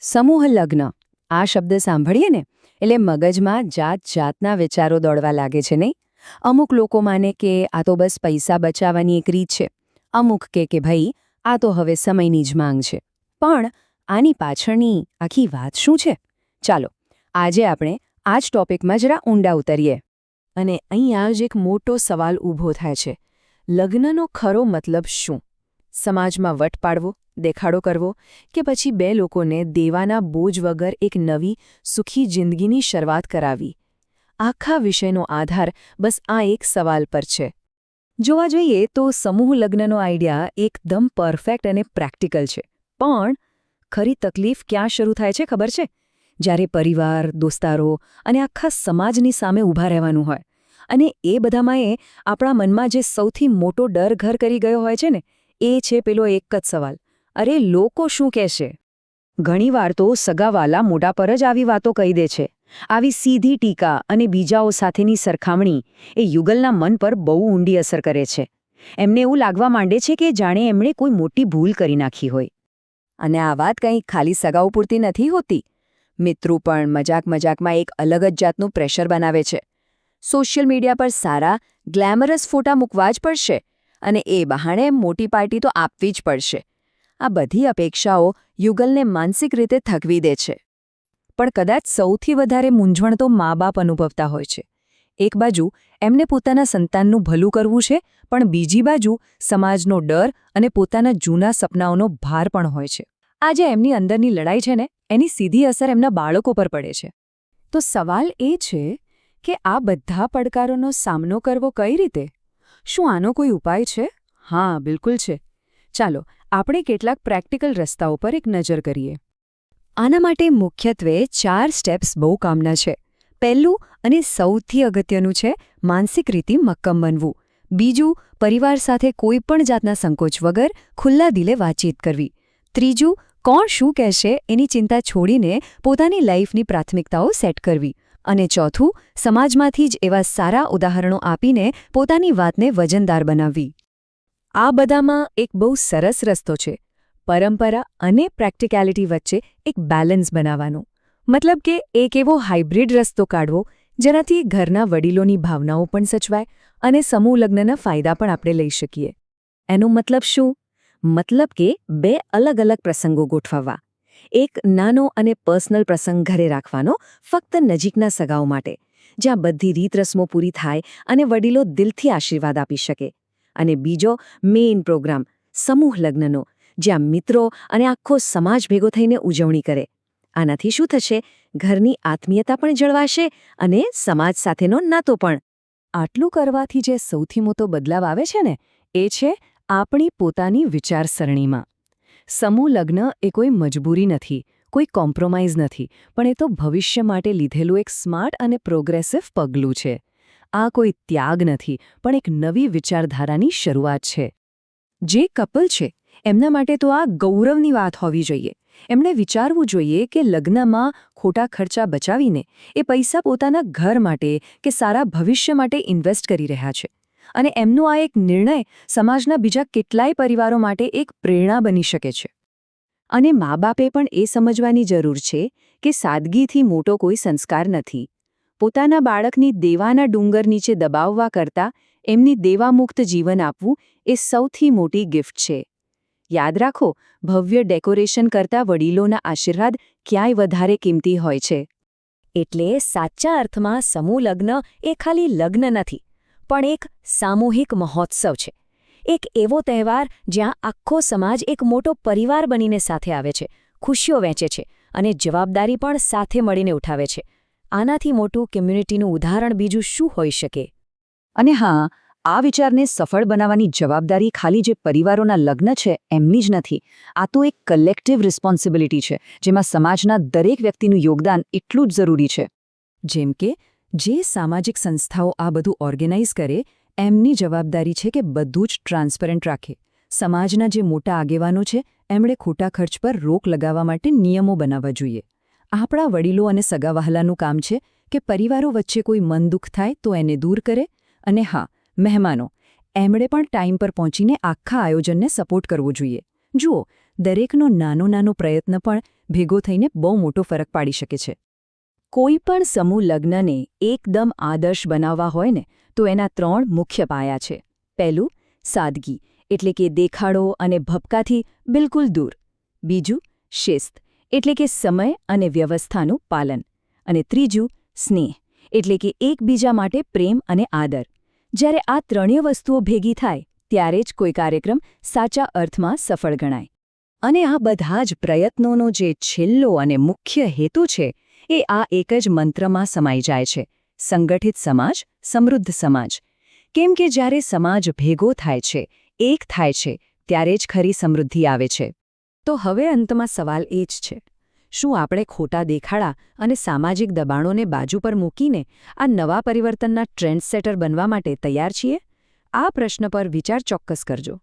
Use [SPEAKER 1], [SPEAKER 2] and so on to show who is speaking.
[SPEAKER 1] સમૂહ લગ્ન આ શબ્દ સાંભળીએ ને એટલે મગજમાં જાતના વિચારો દોડવા લાગે છે નહીં? અમુક લોકો માને કે આ તો બસ પૈસા બચાવવાની એક રીત છે. અમુક કે ભાઈ આ તો હવે સમયની જ માંગ છે. પણ આની પાછળની આખી વાત શું છે? ચાલો આજે આપણે આ જ ટોપિકમાં જરા ઊંડા ઉતરીએ. અને અહીંયા જ એક મોટો સવાલ ઊભો થાય છે. લગ્નનો ખરો મતલબ શું? સમાજમાં વટ પાડવો, દેખાડો કરવો, કે પછી બે લોકોને દેવાના બોજ વગર એક નવી સુખી જિંદગીની શરૂઆત કરાવી? આખા વિષયનો આધાર બસ આ એક સવાલ પર છે. જોવા જઈએ તો સમૂહ લગ્નનો આઈડિયા એકદમ પરફેક્ટ અને પ્રેક્ટિકલ છે. પણ ખરી તકલીફ ક્યાં શરૂ થાય છે ખબર છે? જ્યારે પરિવાર, દોસ્તારો અને આખા સમાજની સામે ઊભા રહેવાનું હોય. અને એ બધામાં આપણા મનમાં જે સૌથી મોટો ડર ઘર કરી ગયો હોય છે ને, એ છે પેલો એક જ સવાલ: અરે લોકો શું કહેશે? ઘણીવાર તો સગાવાલા મોઢા પર જ આવી વાતો કહી દે છે. આવી સીધી ટીકા અને બીજાઓ સાથેની સરખામણી એ યુગલના મન પર બહુ ઊંડી અસર કરે છે. એમને એવું લાગવા માંડે છે કે જાણે એમણે કોઈ મોટી ભૂલ કરી નાખી હોય. અને આ વાત કંઈ ખાલી સગાઓ પૂરતી નથી હોતી. મિત્રો પણ મજાકમાં એક અલગ જ જાતનું પ્રેશર બનાવે છે. સોશિયલ મીડિયા પર સારા ગ્લેમરસ ફોટા મૂકવા જ પડશે, અને એ બહાને મોટી પાર્ટી તો આપવી જ પડશે. આ બધી અપેક્ષાઓ યુગલને માનસિક રીતે થકવી દે છે. પણ કદાચ સૌથી વધારે મૂંઝવણ તો મા-બાપ અનુભવતા હોય છે. એક બાજુ એમને પોતાના સંતાનનું ભલું કરવું છે, પણ બીજી બાજુ સમાજનો ડર અને પોતાના જૂના સપનાઓનો ભાર પણ હોય છે. આ જે એમની અંદરની લડાઈ છે ને, એની સીધી અસર એમના બાળકો પર પડે છે. તો સવાલ એ છે કે આ બધા પડકારોનો સામનો કરવો કઈ રીતે? શું આનો કોઈ ઉપાય છે? હા, બિલકુલ છે. ચાલો આપણે કેટલાક પ્રેક્ટિકલ રસ્તાઓ પર એક નજર કરીએ. આના માટે મુખ્યત્વે 4 સ્ટેપ્સ બહુ કામના છે. પહેલું અને સૌથી અગત્યનું છે માનસિક રીતે મક્કમ બનવું. બીજું, પરિવાર સાથે કોઈ પણ જાતના સંકોચ વગર ખુલ્લા દિલે વાતચીત કરવી. ત્રીજું, કોણ શું કહેશે એની ચિંતા છોડીને પોતાની લાઈફની પ્રાથમિકતાઓ સેટ કરવી. અને ચોથું, સમાજમાંથી જ એવા સારા ઉદાહરણો આપીને પોતાની વાતને વજનદાર બનાવવી. આ બધામાં એક બહુ સરસ રસ્તો છે: પરંપરા અને પ્રેક્ટિકાલિટી વચ્ચે એક બેલેન્સ બનાવવાનો. મતલબ કે એક એવો હાઇબ્રિડ રસ્તો કાઢવો જેનાથી ઘરના વડીલોની ભાવનાઓ પણ સચવાય અને સમૂહ લગ્નના ફાયદા પણ આપણે લઈ શકીએ. એનો મતલબ શું? મતલબ કે 2 અલગ-અલગ પ્રસંગો ગોઠવવા. એક નાનો અને પર્સનલ પ્રસંગ ઘરે રાખવાનો, ફક્ત નજીકના સગાઓ માટે, જ્યાં બધી રીત રસમો પૂરી થાય અને વડીલો દિલથી આશીર્વાદ આપી શકે. અને બીજો મેઇન પ્રોગ્રામ, સમૂહ લગ્નનો, જ્યાં મિત્રો અને આખો સમાજ ભેગો થઈને ઉજવણી કરે. આનાથી શું થશે? ઘરની આત્મીયતા પણ જળવાશે અને સમાજ સાથેનો નાતો પણ. આટલું કરવાથી જે સૌથી મોટો બદલાવ આવે છે ને, એ છે આપણી પોતાની વિચારસરણીમાં. સમૂહ લગ્ન એ કોઈ મજબૂરી નથી, કોઈ કોમ્પ્રોમાઇઝ નથી, પણ એ તો ભવિષ્ય માટે લીધેલું એક સ્માર્ટ અને પ્રોગ્રેસિવ પગલું છે. આ કોઈ ત્યાગ નથી, પણ એક નવી વિચારધારાની શરૂઆત છે. જે કપલ છે એમના માટે તો આ ગૌરવની વાત હોવી જોઈએ. એમણે વિચારવું જોઈએ કે લગ્નમાં ખોટા ખર્ચા બચાવીને એ પૈસા પોતાના ઘર માટે કે સારા ભવિષ્ય માટે ઇન્વેસ્ટ કરી રહ્યા છે. અને એમનો આ એક નિર્ણય સમાજના બીજા કેટલાય પરિવારો માટે એક પ્રેરણા બની શકે છે. અને મા-બાપે પણ એ સમજવાની જરૂર છે કે સાદગીથી મોટો કોઈ સંસ્કાર નથી. પોતાના બાળકની દેવાના ડુંગર નીચે દબાવવા કરતાં એમની દેવામુક્ત જીવન આપવું એ સૌથી મોટી ગિફ્ટ છે. યાદ રાખો, ભવ્ય ડેકોરેશન કરતાં વડીલોના આશીર્વાદ ક્યાંય વધારે કિંમતી હોય છે. એટલે સાચા અર્થમાં સમૂહ લગ્ન એ ખાલી લગ્ન નથી, પણ એક સામૂહિક મહોત્સવ છે. એક એવો તહેવાર જ્યાં આખો સમાજ એક મોટો પરિવાર બનીને સાથે આવે છે, ખુશીઓ વહેંચે છે અને જવાબદારી પણ સાથે મળીને ઉઠાવે છે. આનાથી મોટું કમ્યુનિટીનું ઉદાહરણ બીજું શું હોઈ શકે? અને હા, આ વિચારને સફળ બનાવવાની જવાબદારી ખાલી જે પરિવારોના લગ્ન છે એમની જ નથી. આ તો એક કલેક્ટિવ રિસ્પોન્સિબિલિટી છે, જેમાં સમાજના દરેક વ્યક્તિનું યોગદાન એટલું જ જરૂરી છે. જેમ કે જે સામાજિક સંસ્થાઓ આ બધું ઓર્ગેનાઇઝ કરે, એમની જવાબદારી છે કે બધું જ ટ્રાન્સપરન્ટ રાખે. સમાજના જે મોટા આગેવાનો છે એમણે ખોટા ખર્ચ પર રોક લગાવવા માટે નિયમો બનાવવા જોઈએ. આપણા વડીલો અને સગાવહાલાનું કામ છે કે પરિવારો વચ્ચે કોઈ મન દુઃખ થાય તો એને દૂર કરે. અને હા, મહેમાનો, એમણે પણ ટાઈમ પર પહોંચીને આખા આયોજનને સપોર્ટ કરવો જોઈએ. જુઓ, દરેકનો નાનો પ્રયત્ન પણ ભેગો થઈને બહુ મોટો ફરક પાડી શકે છે. કોઈ પણ સમૂહ લગ્નને એકદમ આદર્શ બનાવવા હોય ને તો એના 3 મુખ્ય પાયા છે. પહેલું, સાદગી, એટલે કે દેખાડો અને ભપકાથી બિલકુલ દૂર. બીજું, શિસ્ત, એટલે કે સમય અને વ્યવસ્થાનું પાલન. અને ત્રીજું, સ્નેહ, એટલે કે એકબીજા માટે પ્રેમ અને આદર. જ્યારે આ ત્રણેય વસ્તુઓ ભેગી થાય ત્યારે જ કોઈ કાર્યક્રમ સાચા અર્થમાં સફળ ગણાય. અને આ બધા જ પ્રયત્નોનો જે છેલ્લો અને મુખ્ય હેતુ છે એ આ એક જ મંત્રમાં સમાઈ જાય છે: સંગઠિત સમાજ, સમૃદ્ધ સમાજ. કેમ કે જ્યારે સમાજ ભેગો થાય છે, એક થાય છે, ત્યારે જ ખરી સમૃદ્ધિ આવે છે. તો હવે અંતમાં સવાલ એ જ છે, શું આપણે ખોટા દેખાડા અને સામાજિક દબાણોને બાજુ પર મૂકીને આ નવા પરિવર્તનના ટ્રેન્ડસેટર બનવા માટે તૈયાર છીએ? આ પ્રશ્ન પર વિચાર ચોક્કસ કરજો.